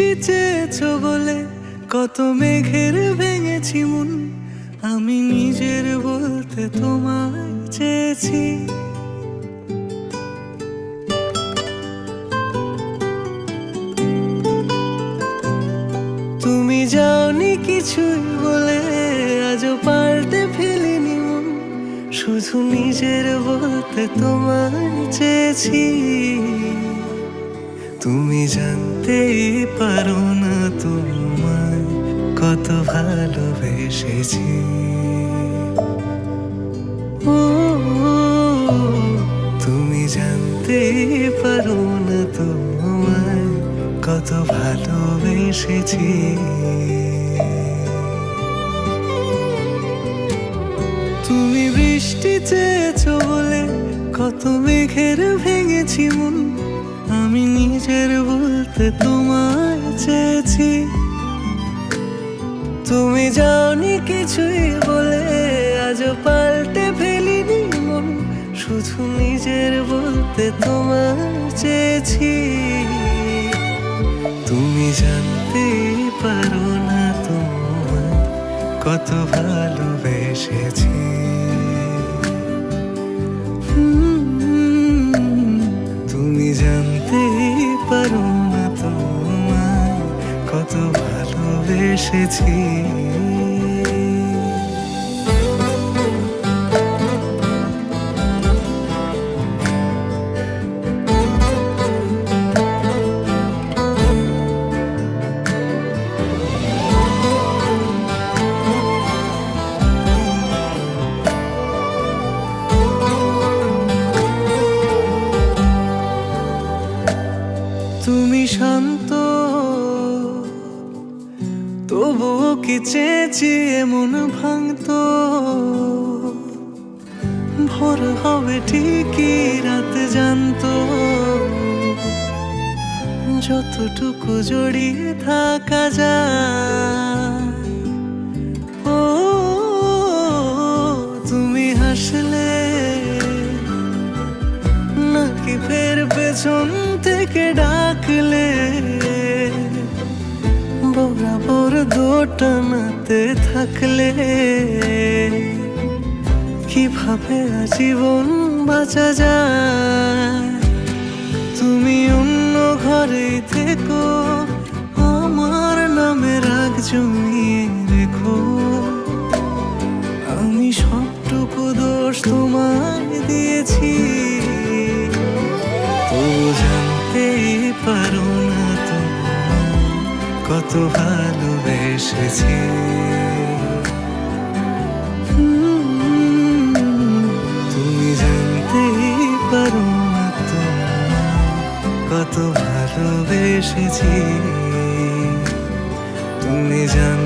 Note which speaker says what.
Speaker 1: বৃষ্টি চেয়েছো বলে কত মেঘের ভেঙেছি মন, আমি নিজের বলতে তোমায় চেয়েছি। তুমি যাওনি কিছুই বলে আজও পাল্টে ফেলিনি মন, শুধু নিজের বলতে তোমায় চেয়েছি। তুমি জানতেই পারো না তোমায় কত ভালোবেসেছি। ও তুমি জানতেই পারো না তোমায় কত ভালোবেসেছি। তুমি বৃষ্টি চেয়েছো বলে কত মেঘের ভেঙেছি মন, আমি নিজের বলতে তোমায় চেয়েছি। তুমি যাওনি কিছুই বলে আজও পাল্টে ফেলিনি মন, শুধু নিজের বলতে তোমায় চেয়েছি। তুমি জানতে পারো না তোমায় কত ভালোবেসেছি। তুমি জানতে পারো না তোমায় কত ভালোবেসেছি। তুমি শান্ত তবুও কি চেয়েছি এমন ভাঙতো, ভোর হবে ঠিকই রাত জানতো, যতটুকু জড়িয়ে থাকা যায়। ও তুমি হাসলে নাকি ফের পেছন থেকে ডাকলে, বরাবর দোটানাতে থাকলে কিভাবে আজীবন বাঁচা যায়। তুমি অন্য ঘরে থেকো, আমার নামে রাগ জমিয়ে রেখো, আমি সবটুকু দোষ তোমায় দিয়েছি। তো জানতেই পারো না তোমায় কত ভালোবেসেছি। তুমি জানতেই পারো না তোমায় কত ভালোবেসেছি। তুমি জান